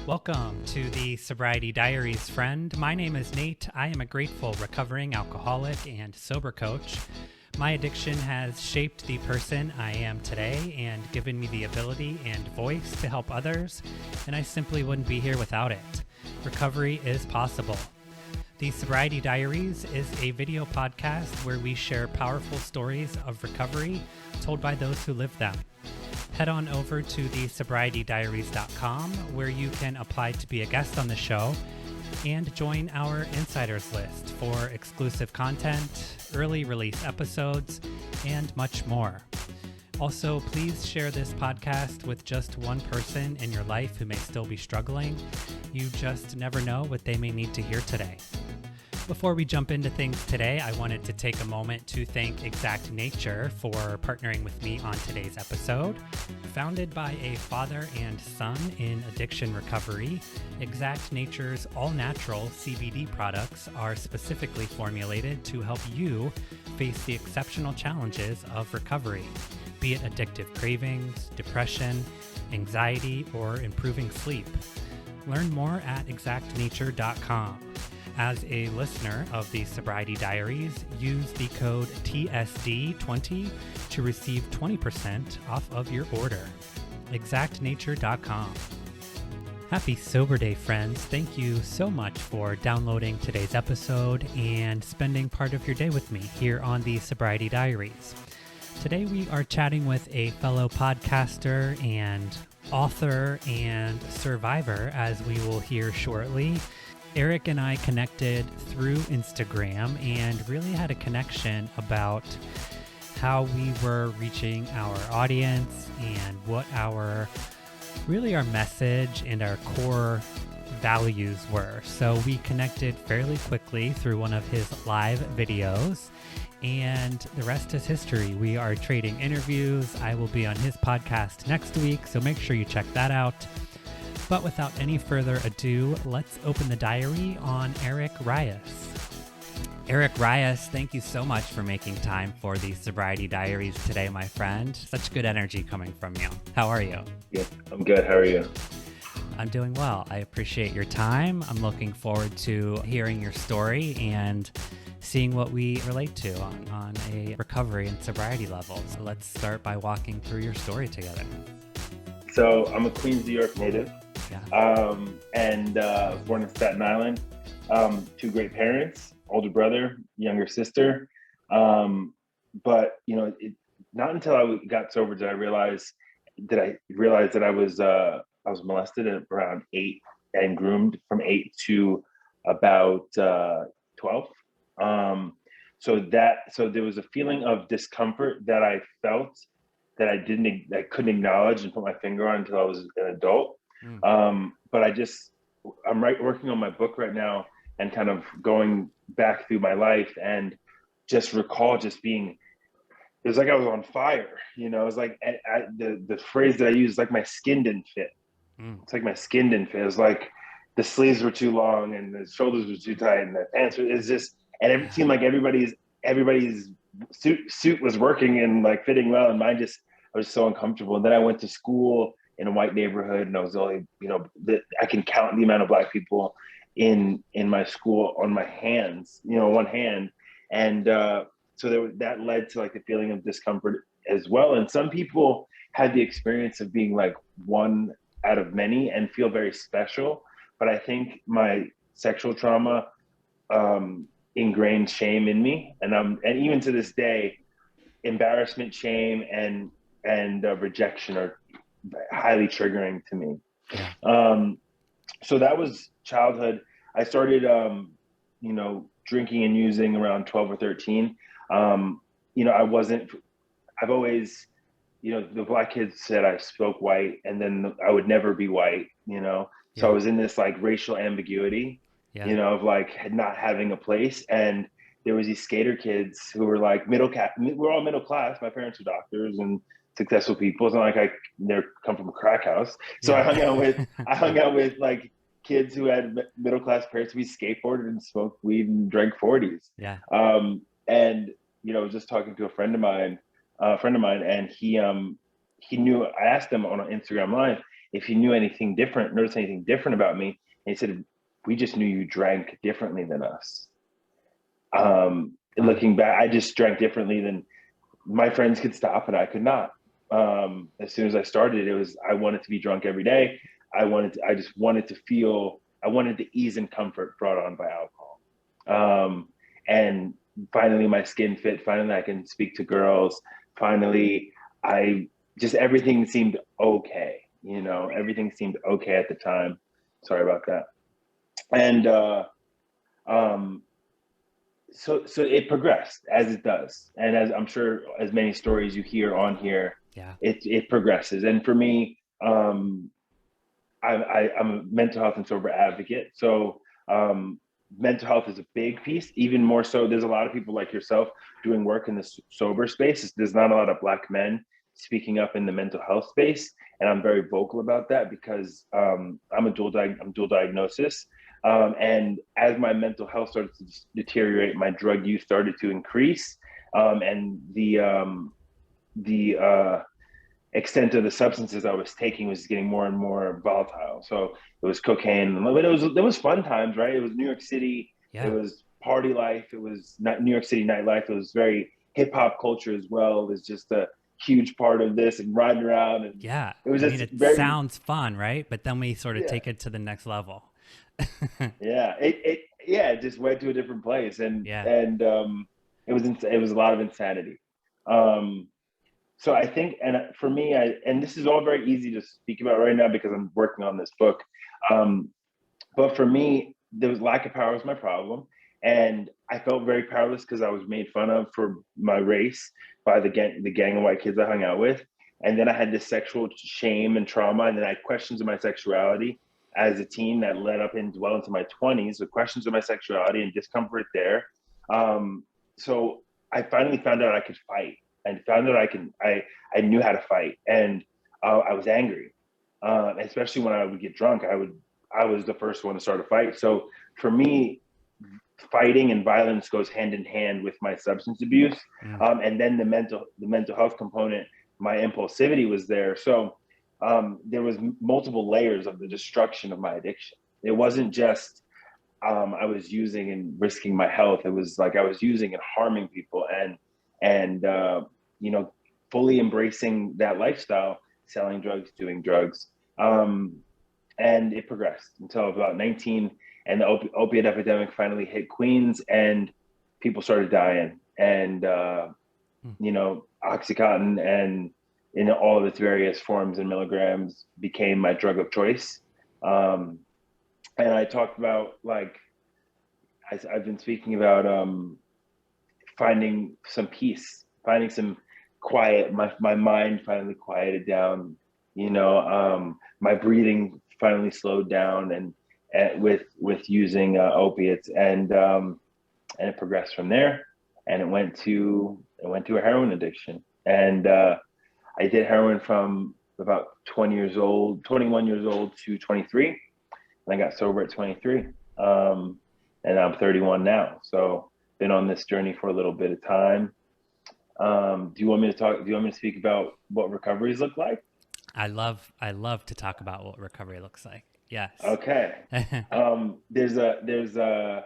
Welcome to the Sobriety Diaries, friend. My name is Nate. I am a grateful recovering alcoholic and sober coach. My addiction has shaped the person I am today and given me the ability and voice to help others, and I simply wouldn't be here without it. Recovery is possible. The Sobriety Diaries is a video podcast where we share powerful stories of recovery told by those who live them. Head on over to thesobrietydiaries.com where you can apply to be a guest on the show and join our insiders list for exclusive content, early release episodes, and much more. Also, please share this podcast with just one person in your life who may still be struggling. You just never know what they may need to hear today. Before we jump into things today, I wanted to take a moment to thank Exact Nature for partnering with me on today's episode. Founded by a father and son in addiction recovery, Exact Nature's all-natural CBD products are specifically formulated to help you face the exceptional challenges of recovery, be it addictive cravings, depression, anxiety, or improving sleep. Learn more at exactnature.com. As a listener of the Sobriety Diaries, use the code TSD20 to receive 20% off of your order. exactnature.com. Happy Sober Day, friends. Thank you so much for downloading today's episode and spending part of your day with me here on the Sobriety Diaries. Today we are chatting with a fellow podcaster and author and survivor, as we will hear shortly. Eric and I connected through Instagram and really had a connection about how we were reaching our audience and what our message and our core values were. So we connected fairly quickly through one of his live videos, and the rest is history. We are trading interviews. I will be on his podcast next week, so make sure you check that out. But without any further ado, let's open the diary on Eric Rias. Eric Rias, thank you so much for making time for the Sobriety Diaries today, my friend. Such good energy coming from you. How are you? Yeah, I'm good. How are you? I'm doing well. I appreciate your time. I'm looking forward to hearing your story and seeing what we relate to on a recovery and sobriety level. So let's start by walking through your story together. So I'm a Queens, New York native. Yeah. And born in Staten Island. Two great parents, older brother, younger sister. But not until I got sober did I realize that I was molested at around 8 and groomed from 8 to about 12. So there was a feeling of discomfort that I felt that I couldn't acknowledge and put my finger on until I was an adult. But I'm working on my book right now and kind of going back through my life and just recall just being, it was like I was on fire, it was like the phrase that I use, like my skin didn't fit. It's like my skin didn't fit. It was like the sleeves were too long and the shoulders were too tight and the pants and it seemed like everybody's suit was working and like fitting well, and I was so uncomfortable. And then I went to school in a white neighborhood, and I was only, I can count the amount of Black people in my school on my hands, one hand. And so that led to like the feeling of discomfort as well. And some people had the experience of being like one out of many and feel very special. But I think my sexual trauma ingrained shame in me, and even to this day, embarrassment, shame, and rejection are highly triggering to me. So that was childhood. I started, drinking and using around 12 or 13. I've always, the Black kids said I spoke white, and then I would never be white, So I was in this like racial ambiguity, of like not having a place. And there was these skater kids who were like we're all middle class. My parents were doctors and successful people. It's not like they come from a crack house. So I hung out with like kids who had middle class parents. We skateboarded and smoked weed and drank 40s. Yeah. And I was just talking to a friend of mine, and he knew. I asked him on an Instagram Live, if he knew anything different, noticed anything different about me. And he said, we just knew you drank differently than us. Looking back, I just drank differently than my friends could stop, and I could not. As soon as I started, I wanted to be drunk every day. I just wanted to feel, I wanted the ease and comfort brought on by alcohol. And finally my skin fit, finally I can speak to girls. Finally, everything seemed okay. Everything seemed okay at the time. Sorry about that. And, so it progressed as it does. And as I'm sure as many stories you hear on here, it progresses. And for me, I'm a mental health and sober advocate. So mental health is a big piece, even more so. There's a lot of people like yourself doing work in the sober space. There's not a lot of Black men speaking up in the mental health space. And I'm very vocal about that because I'm dual diagnosis. And as my mental health started to deteriorate, my drug use started to increase. And the extent of the substances I was taking was getting more and more volatile. So it was cocaine, but there was fun times, right? It was New York City. Yeah. It was party life. It was New York City nightlife. It was very hip hop culture as well. It was just a huge part of this, and riding around. And yeah, it was it sounds fun, right? But then we sort of take it to the next level. It just went to a different place, and it was a lot of insanity. So I think, and for me, and this is all very easy to speak about right now because I'm working on this book. But for me, there was lack of power was my problem. And I felt very powerless because I was made fun of for my race by the gang of white kids I hung out with. And then I had this sexual shame and trauma. And then I had questions of my sexuality as a teen that led up well into my 20s, with questions of my sexuality and discomfort there. So I finally found out I could fight. And found that I knew how to fight, and I was angry, especially when I would get drunk. I was the first one to start a fight. So for me, fighting and violence goes hand in hand with my substance abuse, and then the mental health component. My impulsivity was there, so there was multiple layers of the destruction of my addiction. It wasn't just I was using and risking my health. It was like I was using and harming people, and fully embracing that lifestyle, selling drugs, doing drugs. And it progressed until about 19, and the opiate epidemic finally hit Queens, and people started dying. And, Oxycontin and in all of its various forms and milligrams became my drug of choice. And I talked about, I've been speaking about finding some peace, finding some quiet. My mind finally quieted down. My breathing finally slowed down, and with using opiates, and it progressed from there, and it went to a heroin addiction. And I did heroin from about 21 years old to 23, and I got sober at 23. And I'm 31 now, so been on this journey for a little bit of time. Do you want me to speak about what recoveries look like? I love to talk about what recovery looks like. Yes. Okay. There's a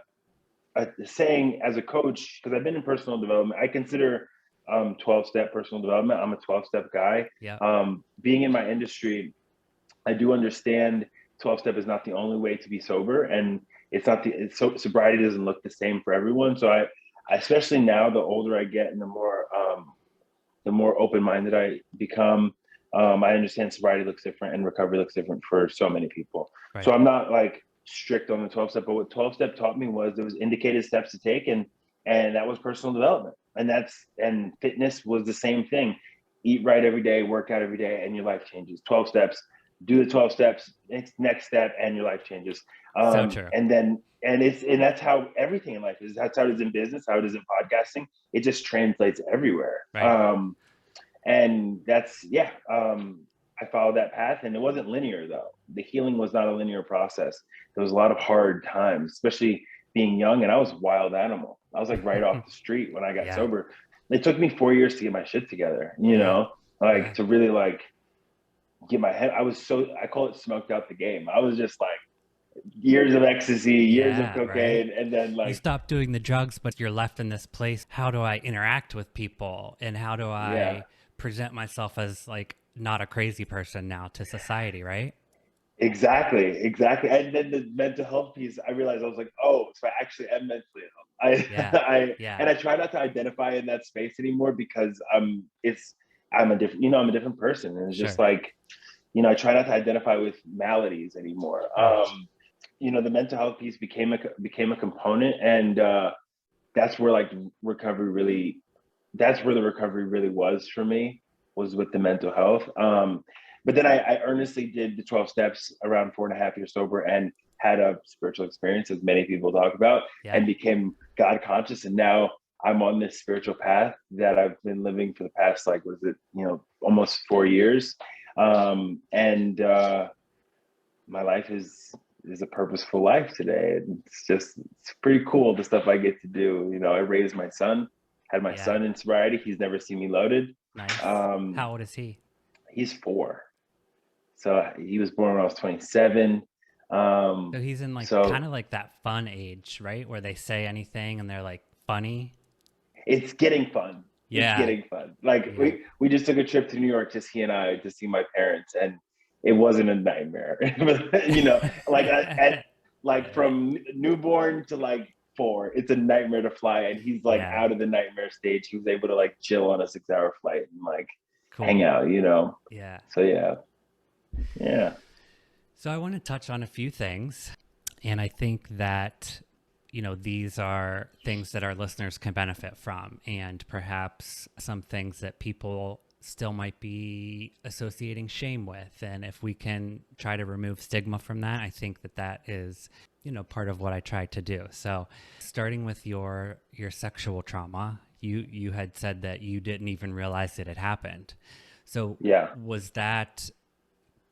saying as a coach, because I've been in personal development. I consider 12-step personal development. I'm a 12-step guy. Yeah. Being in my industry, I do understand 12-step is not the only way to be sober, and sobriety doesn't look the same for everyone. So I especially now, the older I get and the more open-minded I become, I understand sobriety looks different and recovery looks different for so many people. Right. So I'm not strict on the 12-step, but what 12-step taught me was there was indicated steps to take, and that was personal development. And fitness was the same thing. Eat right every day, work out every day, and your life changes. 12 steps, do the 12 steps, next step, and your life changes. So true. And that's how everything in life is. That's how it is in business, how it is in podcasting. It just translates everywhere. Right. And that's, I followed that path, and it wasn't linear though. The healing was not a linear process. There was a lot of hard times, especially being young, and I was a wild animal. I was right off the street when I got sober. It took me 4 years to get my shit together, to really get my head. I call it smoked out the game. I was just like years of ecstasy, years of Yeah, right. cocaine, and then You like, stop doing the drugs, but you're left in this place. How do I interact with people? And how do yeah, I present myself as like not a crazy person now to society, right? exactly. And then the mental health piece, I realized I was like, oh, so I actually am mentally ill. Yeah. Yeah. And I try not to identify in that space anymore because I'm a different, I'm a different person. And it's just Sure. like, I try not to identify with maladies anymore. Right. The mental health piece became a component, and that's where like recovery really, that's where the recovery really was for me, was with the mental health. But then I earnestly did the 12 steps around 4.5 years sober, and had a spiritual experience, as many people talk about, Yeah. and became God conscious. And now I'm on this spiritual path that I've been living for the past, like, was it, almost 4 years. And My life is a purposeful life today. It's pretty cool, the stuff I get to do. I raised my son, had my Yeah. son in sobriety. He's never seen me loaded. Nice. Um, How old is he? he's 4. So he was born when I was 27. So he's in like kind So of like that fun age, right? Where they say anything and they're like funny. it's getting fun. It's Yeah. getting fun. Like Yeah. we just took a trip to New York, just he and I, to see my parents, and it wasn't a nightmare. Like like Yeah. from newborn to like 4, it's a nightmare to fly, and he's like Yeah. out of the nightmare stage. He was able to like chill on a 6-hour flight and like hang Cool. out. Yeah. So yeah. So I want to touch on a few things. And I think that, these are things that our listeners can benefit from, and perhaps some things that people still might be associating shame with. And if we can try to remove stigma from that, I think that that is, part of what I try to do. So starting with your sexual trauma, you had said that you didn't even realize it had happened. So Yeah. was that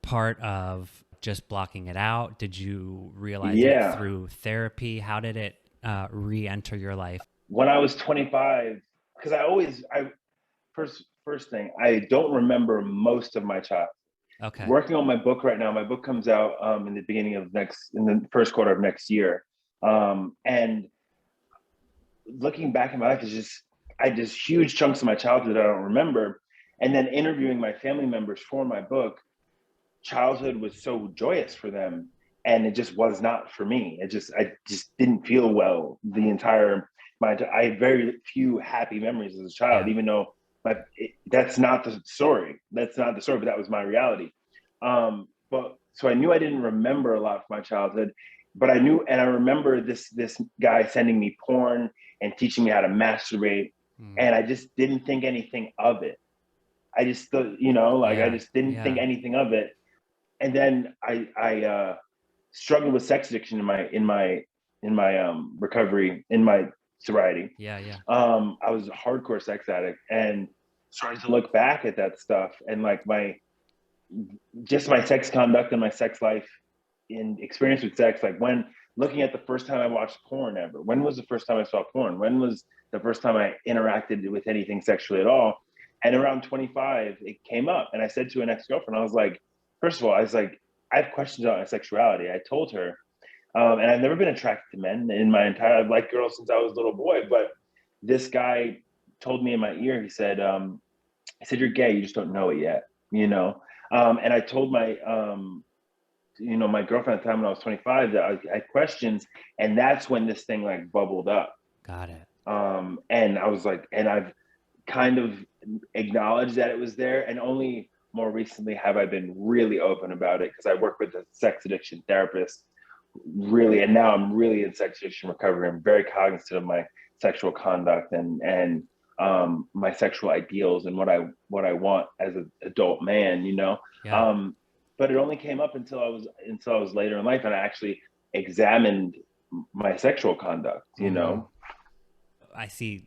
part of just blocking it out? Did you realize it Yeah. through therapy? How did it re-enter your life? When I was 25, because I first thing, I don't remember most of my childhood. Okay. Working on my book right now. My book comes out in the first quarter of next year. And looking back in my life, I just huge chunks of my childhood I don't remember. And then interviewing my family members for my book, childhood was so joyous for them, and it just was not for me. I just didn't feel well the entire I had very few happy memories as a child, Yeah. even though that's not the story. That's not the story, but that was my reality. But so I knew I didn't remember a lot from my childhood, but I remember this guy sending me porn and teaching me how to masturbate, Mm. and I just didn't think anything of it. I just thought, I Yeah. just didn't think Yeah. anything of it. And then I struggled with sex addiction in my recovery, in my sobriety. Yeah. Yeah. I was a hardcore sex addict, and starting to look back at that stuff, and like my sex conduct and my sex life in experience with sex, like when looking at the first time I watched porn ever, when was the first time I saw porn, when was the first time I interacted with anything sexually at all. And around 25 it came up, and I said to an ex-girlfriend, I was like, first of all, I was like, I have questions about my sexuality. I told her, and I've never been attracted to men in my entire, I've liked girls since I was a little boy, but this guy told me in my ear, he said, you're gay, you just don't know it yet. And I told my girlfriend at the time when I was 25 that I had questions, and that's when this thing like bubbled up. Got it. And I was like, and I've kind of acknowledged that it was there, and only more recently have I been really open about it, because I work with a sex addiction therapist, really, and now I'm really in sex addiction recovery. I'm very cognizant of my sexual conduct and my sexual ideals and what I want as an adult man. Yeah. Um, but it only came up until I was later in life, and I actually examined my sexual conduct. I see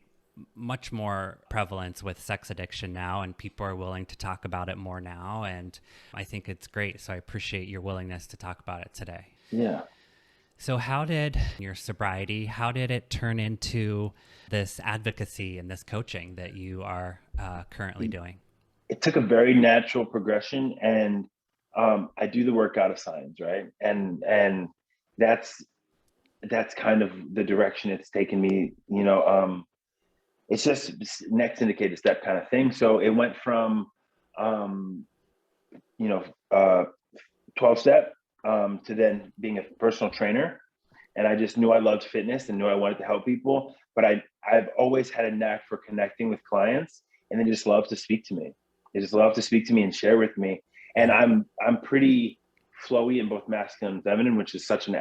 much more prevalence with sex addiction now, and people are willing to talk about it more now. And I think it's great. So I appreciate your willingness to talk about it today. Yeah. So how did your sobriety, how did it turn into this advocacy and this coaching that you are currently doing? it took a very natural progression, and I do the work out of science, right? And that's kind of the direction it's taken me. It's just next indicated step kind of thing. So it went from um, you know, uh, 12 step to then being a personal trainer. And I just knew I loved fitness and knew I wanted to help people. But I've always had a knack for connecting with clients, and they just love to speak to me. They just love to speak to me and share with me. And Yeah. I'm pretty flowy in both masculine and feminine, which is such an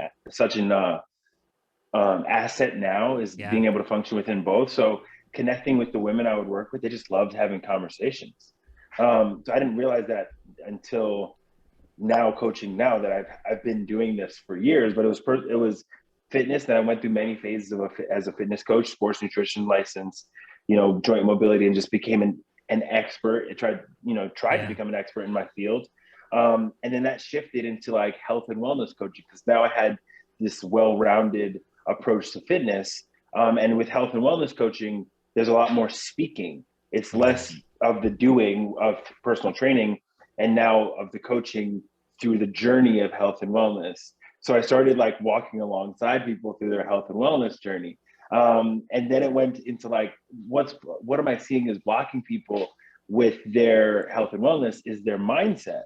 asset now, is Yeah. being able to function within both. So connecting with the women I would work with, they just loved having conversations. So I didn't realize that until now, coaching now, that I've been doing this for years. But it was fitness that I went through many phases as a fitness coach, sports nutrition license, joint mobility, and just became an expert. I tried to Yeah. become an expert in my field. And then that shifted into like health and wellness coaching, because now I had this well-rounded approach to fitness. And with health and wellness coaching, there's a lot more speaking. It's Yeah. less of the doing of personal training, and now of the coaching through the journey of health and wellness. So I started like walking alongside people through their health and wellness journey. And then it went into like, what am I seeing is blocking people with their health and wellness is their mindset.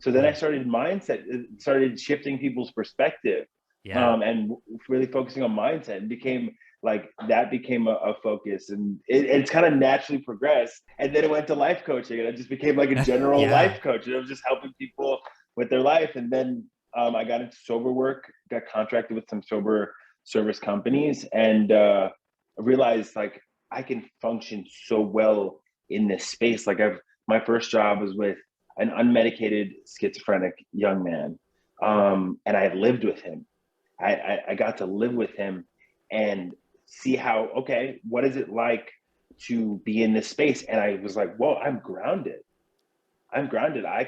So then I Mm. started shifting people's perspective, Yeah. and really focusing on mindset, and became a focus, and it's kind of naturally progressed. And then it went to life coaching, and I just became like a general Yeah. life coach, and I was just helping people with their life. And then I got into sober work, got contracted with some sober service companies, and realized like I can function so well in this space. My first job was with an unmedicated schizophrenic young man, and I had lived with him. I got to live with him and see how, okay, what is it like to be in this space? And I was like, whoa, I'm grounded. I'm grounded. I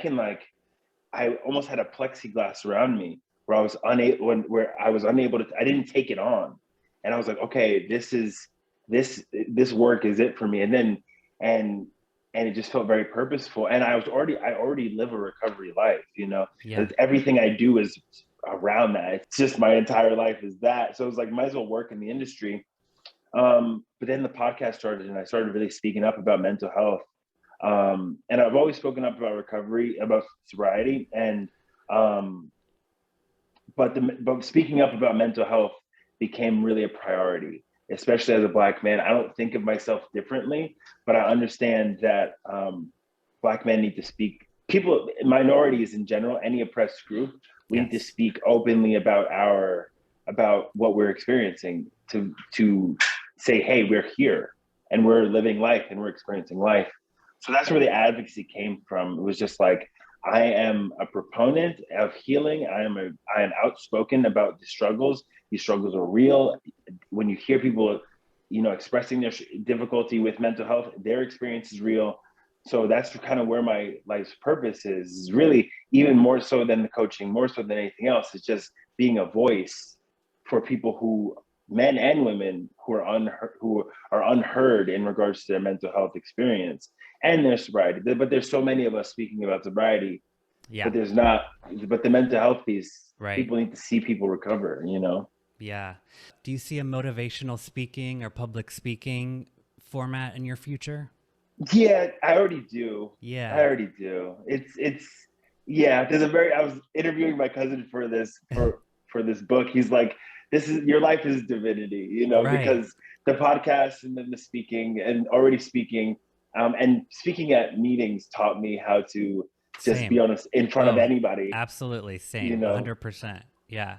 almost had a plexiglass around me where I was unable to, I didn't take it on. And I was like, okay, this work is it for me. And and it just felt very purposeful. And I already live a recovery life, Yeah. everything I do is around that. It's just my entire life is that. So it was like, might as well work in the industry. But then the podcast started, and I started really speaking up about mental health. And I've always spoken up about recovery, about sobriety, and um, but speaking up about mental health became really a priority, especially as a Black man. I don't think of myself differently, but I understand that Black men need to speak. People, minorities in general, any oppressed group, we need to Yes. speak openly about what we're experiencing, to say, hey, we're here and we're living life and we're experiencing life. So that's where the advocacy came from. It was just like, I am a proponent of healing. I am outspoken about the struggles. These struggles are real. When you hear people, expressing their difficulty with mental health, their experience is real. So that's kind of where my life's purpose is really, even more so than the coaching, more so than anything else. It's just being a voice for people, men and women, who are unheard in regards to their mental health experience and their sobriety. But there's so many of us speaking about sobriety, Yeah. but there's not. But the mental health piece, Right. people need to see people recover. Yeah. Do you see a motivational speaking or public speaking format in your future? Yeah, I already do. I Yeah. already do. It's yeah. There's a very. I was interviewing my cousin for this book. He's like, "This is your life is divinity," Right. because the podcast and then the speaking and already speaking, and speaking at meetings taught me how to just be Same. honest in front of Oh, anybody. absolutely You same. know. 100%. Yeah.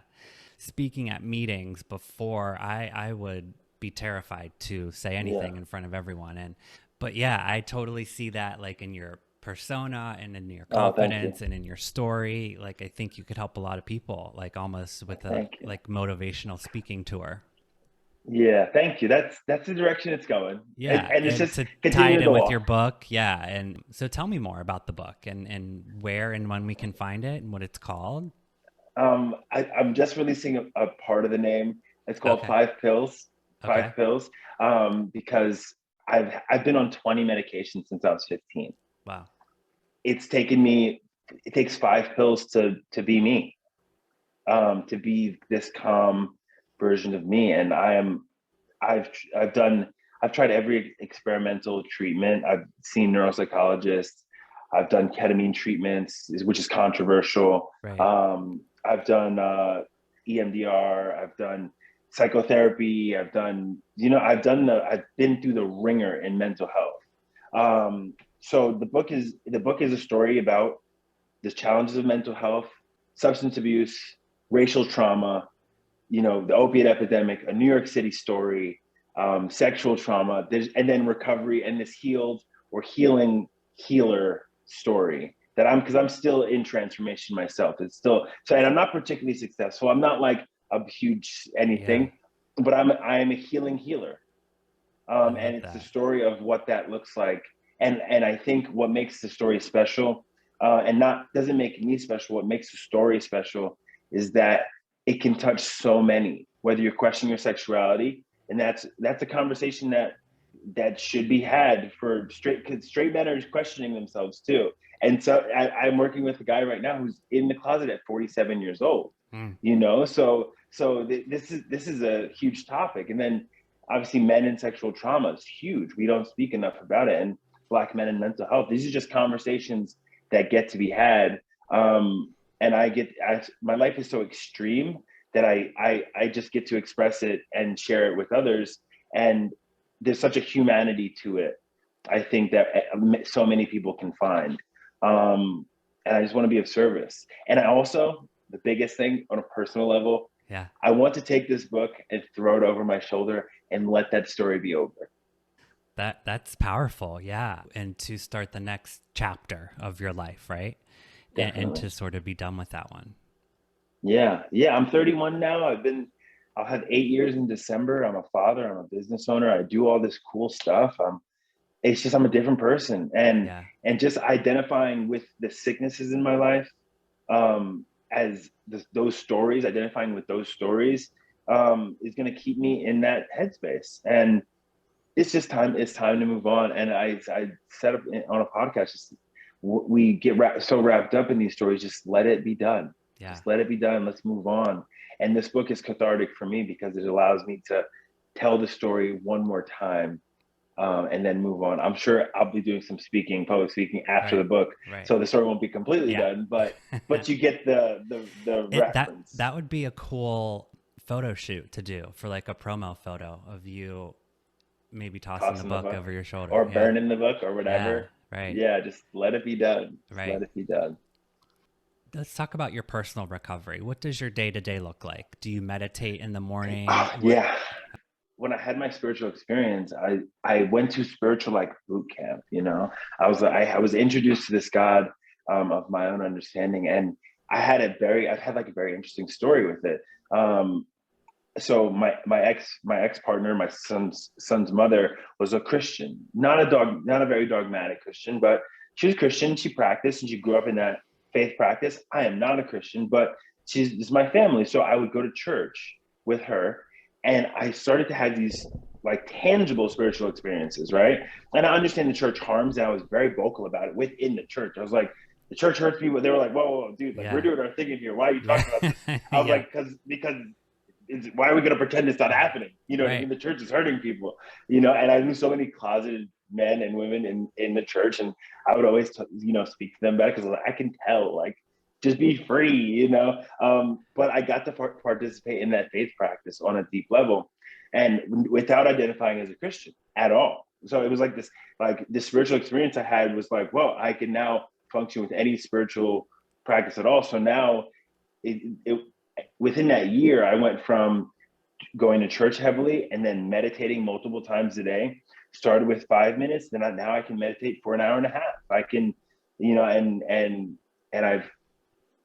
Speaking at meetings before, I would be terrified to say Yeah. anything in front of everyone. But yeah, I totally see that like in your persona and in your Oh, thank you. confidence and in your story. Like I think you could help a lot of people, like almost with a Thank you. like motivational speaking tour. Yeah, thank you. That's the direction it's going, Yeah, and it's and just to tie it continuing in to with walk. your book, yeah. And so tell me more about the book and where and when we can find it and what it's called. I'm just releasing a part of the name. It's called Okay. Five Pills. Five Okay. Pills. Because I've been on 20 medications since I was 15. Wow. It's taken me, it takes 5 pills to be me, to be this calm version of me. And I've I've done I've tried every experimental treatment. I've seen neuropsychologists. I've done ketamine treatments, which is controversial. Right. I've done EMDR. I've done psychotherapy. I've been through the ringer in mental health. So the book is a story about the challenges of mental health, substance abuse, racial trauma, the opiate epidemic, a New York City story, sexual trauma, and then recovery, and this healed or healing healer story because I'm still in transformation myself. It's still so, and I'm not particularly successful. I'm not like a huge Yeah. anything, but I am a healing healer. I And love it's the that. story of what that looks like. And I think what makes the story special, and not doesn't make me special, what makes the story special is that it can touch so many, whether you're questioning your sexuality, and that's a conversation that should be had for because straight men are questioning themselves too. And so I'm working with a guy right now who's in the closet at 47 years old. Mm. This is a huge topic. And then obviously men and sexual trauma is huge. We don't speak enough about it. And Black men and mental health. These are just conversations that get to be had. And my life is so extreme that I just get to express it and share it with others. And there's such a humanity to it, I think, that so many people can find. And I just want to be of service. And I also, the biggest thing on a personal level, Yeah. I want to take this book and throw it over my shoulder and let that story be over. That's powerful. Yeah. And to start the next chapter of your life, right? And Definitely. to sort of be done with that one. Yeah. Yeah. I'm 31 now. I'll have 8 years in December. I'm a father. I'm a business owner. I do all this cool stuff. It's just I'm a different person, Yeah. and just identifying with the sicknesses in my life, as those stories, identifying with those stories, is going to keep me in that headspace. And it's just time. It's time to move on. And I set up on a podcast. Just we get so wrapped up in these stories. Just let it be done. Yeah. Just let it be done. Let's move on. And this book is cathartic for me because it allows me to tell the story one more time, and then move on. I'm sure I'll be doing some public speaking after the Right. book, Right. so the story won't be completely Yeah. done. But you get the That reference. that would be a cool photo shoot to do for like a promo photo of you maybe tossing the Tossing the book book, over your shoulder. or Yeah. burning the book, or Yeah. whatever. Right. Yeah, just let it be done. Just Right. let it be done. Let's talk about your personal recovery. What does your day to day look like? Do you meditate in the morning? What? Yeah. When I had my spiritual experience, I went to spiritual like boot camp. I was introduced to this God, of my own understanding, and I've had like a very interesting story with it. So my ex partner, my son's mother, was a Christian, not a very dogmatic Christian, but she was Christian. She practiced, and she grew up in that faith practice. I am not a Christian, but this is my family, so I would go to church with her, and I started to have these like tangible spiritual experiences, right? And I understand the church harms, and I was very vocal about it within the church. I was like, the church hurts people. They were like, whoa, whoa, dude, like we're Yeah. doing our thing in here. Why are you Yeah. talking about this? I was Yeah. like, because why are we going to pretend it's not happening? You know what I mean? Right. The church is hurting people, and I knew so many closeted men and women in the church, and I would always, speak to them about it because I can tell, like, just be free, but I got to participate in that faith practice on a deep level, and without identifying as a Christian at all. So it was like this spiritual experience I had was like, well, I can now function with any spiritual practice at all. So now it within that year, I went from going to church heavily and then meditating multiple times a day. Started with 5 minutes, then now I can meditate for an hour and a half. I can, and I've,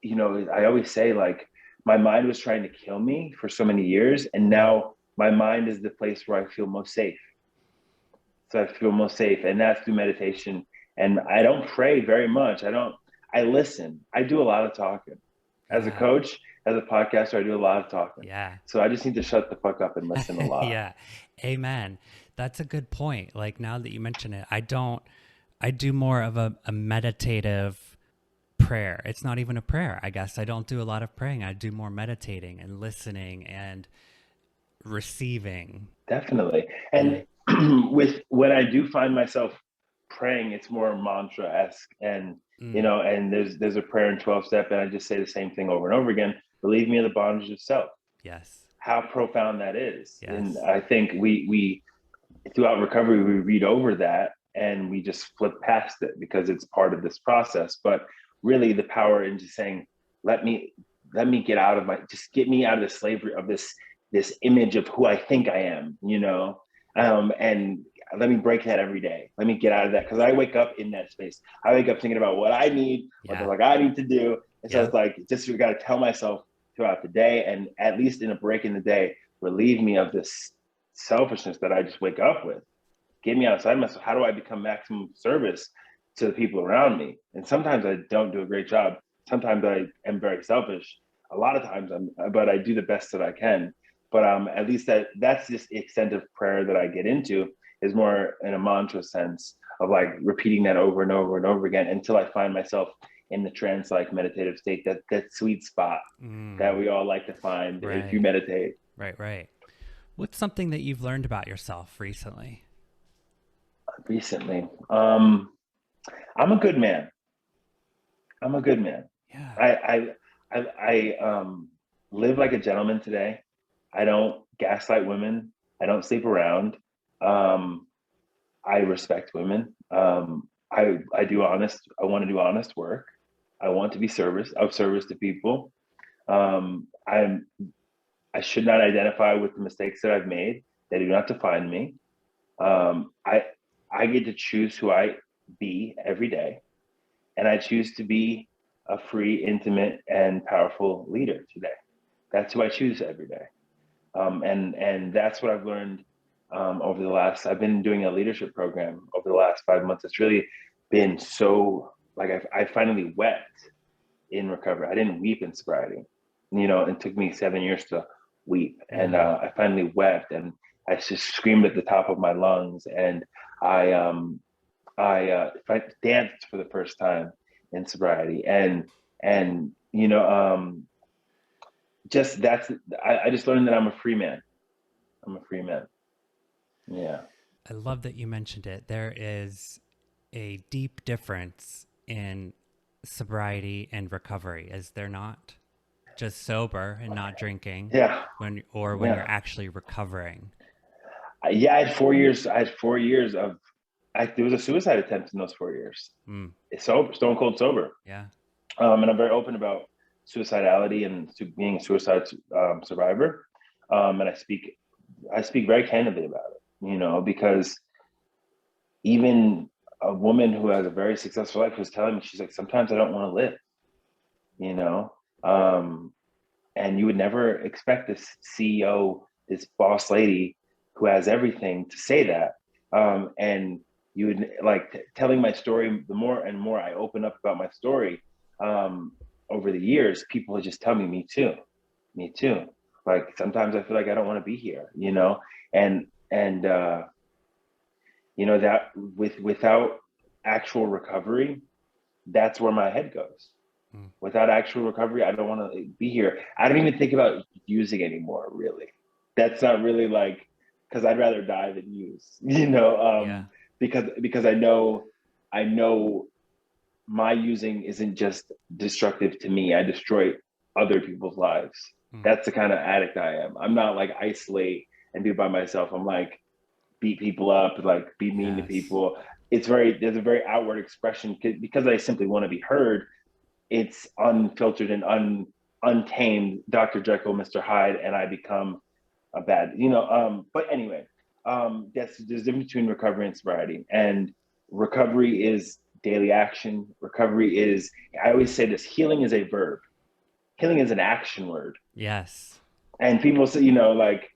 I always say, like, my mind was trying to kill me for so many years, and Mm. now my mind is the place where I feel most safe. So I feel most safe, and that's through meditation. And I don't pray very much. I listen. I do a lot of talking. As a Yeah. coach, as a podcaster, I do a lot of talking. Yeah. So I just need to shut the fuck up and listen a lot. Yeah. Amen. That's a good point. Like now that you mention it, I do more of a meditative prayer. It's not even a prayer, I guess. I don't do a lot of praying. I do more meditating and listening and receiving. Definitely. Yeah. And with when I do find myself praying, it's more mantra-esque. And Mm, and there's a prayer in 12 step, and I just say the same thing over and over again. Relieve me of the bondage of self. yes. How profound that is. And Yes. I think we throughout recovery we read over that and we just flip past it because it's part of this process. But really the power in just saying, let me get out of my just get me out of the slavery of this image of who I think I am, and let me break that every day. Let me get out of that because I wake up in that space. I wake up thinking about what I need, what the Yeah. like I need to do, and so it's Yep. like just you got to tell myself throughout the day, and at least in a break in the day, relieve me of this selfishness that I just wake up with. Get me outside myself. How do I become maximum service to the people around me? And sometimes I don't do a great job. Sometimes I am very selfish. A lot of times but I do the best that I can. But at least that's just the extent of prayer that I get into is more in a mantra sense of like repeating that over and over and over again until I find myself in the trance like meditative state, that sweet spot that Mm, we all like to find if you right. meditate. Right. Right. What's something that you've learned about yourself recently? Recently, I'm a good man. I'm a good man. Yeah. I live like a gentleman today. I don't gaslight women. I don't sleep around. Um, I respect women. I do honest. I want to do honest work. I want to be service to people. I'm. I should not identify with the mistakes that I've made. They do not define me. Um, I I get to choose who I be every day, and I choose to be a free, intimate, and powerful leader today. That's who I choose every day, and that's what I've learned over the last. I've been doing a leadership program over the last 5 months. It's really been so like I finally wept in recovery. I didn't weep in sobriety. It took me 7 years to weep, and Mm, I finally wept, and I just screamed at the top of my lungs, and I um, I danced for the first time in sobriety, and just that's I just learned that I'm a free man. I'm a free man. Yeah, I love that you mentioned it. There is a deep difference in sobriety and recovery, is there not? Just sober and not drinking yeah, when you're yeah. actually recovering. Yeah, I had 4 years. I had 4 years of. There was a suicide attempt in those 4 years. Mm, It's sober, stone cold sober. yeah. And I'm very open about suicidality and being a suicide survivor. And I speak very candidly about it. Because even a woman who has a very successful life was telling me, she's like, sometimes I don't want to live. You know, um, and you would never expect this CEO, this boss lady who has everything to say that. And you would like telling my story. The more and more I open up about my story over the years, people would just tell me, me too. Like sometimes I feel like I don't want to be here, and that without actual recovery, that's where my head goes. Mm, Without actual recovery, I don't want to be here. I don't even think about using anymore, really. That's not really like because I'd rather die than use, yeah. because I know my using isn't just destructive to me. I destroy other people's lives. Mm, That's the kind of addict I am. I'm not like isolate and be by myself. I'm like beat people up, like be mean to yes. people. There's a very outward expression because I simply want to be heard. It's unfiltered and untamed Dr. Jekyll, Mr. Hyde, and I become a bad, but anyway, there's a difference between recovery and sobriety. And recovery is daily action. Recovery is, I always say this, healing is a verb. Healing is an action word. Yes. And people say, like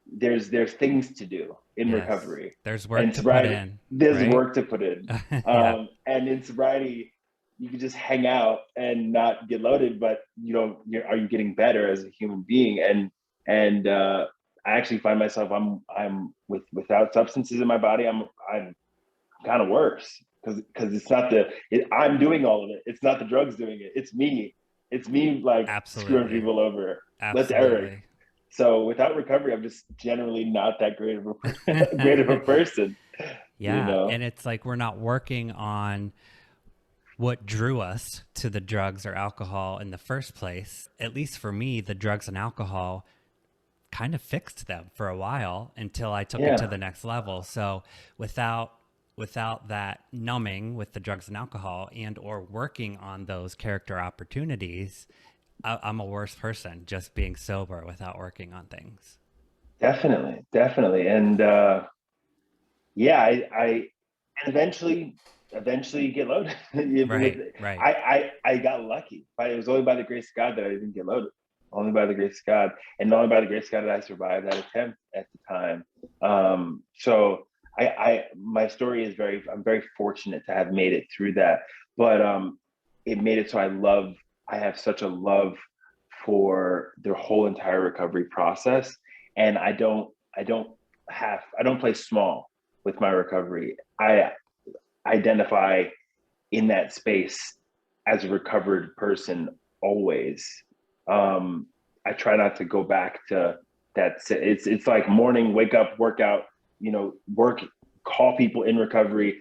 there's things to do in Yes. recovery. There's work And to put sobriety, in, there's right? work to put in. Yeah. And in sobriety, you can just hang out and not get loaded, but are you getting better as a human being? And I actually find myself I'm without substances in my body, I'm kind of worse. because it's not I'm doing all of it. It's not the drugs doing it. It's me. It's me like screwing Absolutely. people over. That's Eric. Absolutely. So without recovery, I'm just generally not that great of a great of a person. Yeah. And it's like we're not working on what drew us to the drugs or alcohol in the first place. At least for me, the drugs and alcohol kind of fixed them for a while until I took it to the next level. So without that numbing with the drugs and alcohol and or working on those character opportunities, I'm a worse person just being sober without working on things. Definitely. And I eventually you get loaded. Right. I got lucky. It was only by the grace of God that I didn't get loaded. Only by the grace of God, and only by the grace of God that I survived that attempt at the time. So my story is I'm very fortunate to have made it through that. But it made it so I have such a love for the whole entire recovery process, and I don't play small with my recovery. I identify in that space as a recovered person always. I try not to go back to that. It's like morning, wake up, workout, work, call people in recovery,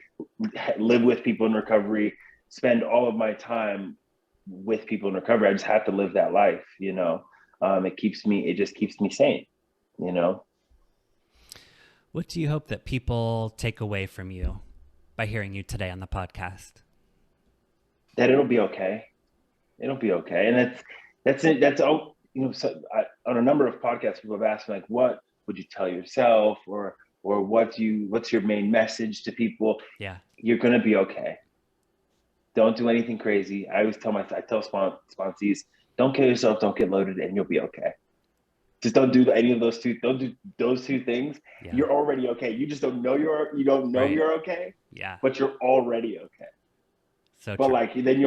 live with people in recovery, spend all of my time with people in recovery. I just have to live that life, it just keeps me sane, What do you hope that people take away from you by hearing you today on the podcast? That it'll be okay. It'll be okay. And that's it. That's all, on a number of podcasts, people have asked me, like, what would you tell yourself, or what's your main message to people? Yeah. You're going to be okay. Don't do anything crazy. I tell sponsees, don't kill yourself, don't get loaded, and you'll be okay. Just don't do any of those two. Don't do those two things. Yeah. You're already okay. You just don't know you're okay. Yeah. But you're already okay. So but true. then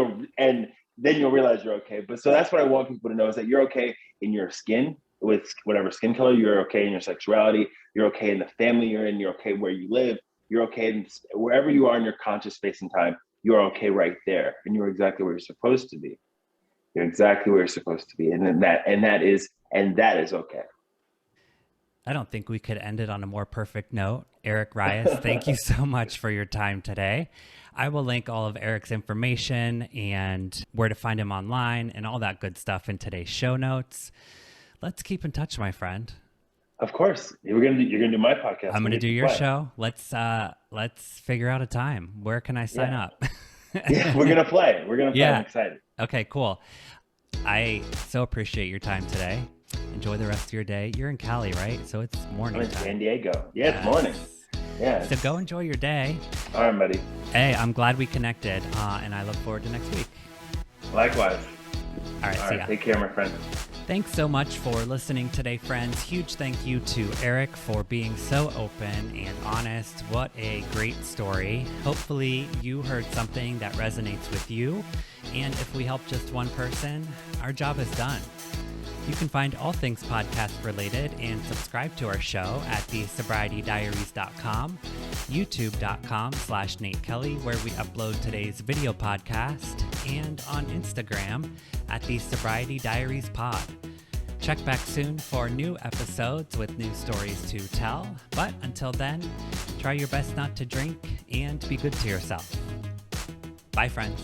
you'll realize you're okay. But so that's what I want people to know, is that you're okay in your skin, with whatever skin color. You're okay in your sexuality. You're okay in the family you're in. You're okay where you live. You're okay in wherever you are in your conscious space and time. You're okay right there, and you're exactly where you're supposed to be. You're exactly where you're supposed to be, and that is okay. I don't think we could end it on a more perfect note. Eric Rias, thank you so much for your time today. I will link all of Eric's information and where to find him online and all that good stuff in today's show notes. Let's keep in touch, my friend. Of course. You're gonna do my podcast. I'm gonna do your show. Let's figure out a time. Where can I sign up? Yeah, we're gonna play. Yeah. I'm excited. Okay, cool. I so appreciate your time today. Enjoy the rest of your day. You're in Cali, right? So it's morning time. I'm in San Diego. Yeah, It's morning. Yeah. So go enjoy your day. All right, buddy. Hey, I'm glad we connected, and I look forward to next week. Likewise. All right, see ya. Take care, my friend. Thanks so much for listening today, friends. Huge thank you to Eric for being so open and honest. What a great story. Hopefully you heard something that resonates with you. And if we help just one person, our job is done. You can find all things podcast related and subscribe to our show at thesobrietydiaries.com, youtube.com/Nate Kelly, where we upload today's video podcast, and on Instagram at the Sobriety Diaries Pod. Check back soon for new episodes with new stories to tell. But until then, try your best not to drink and be good to yourself. Bye, friends.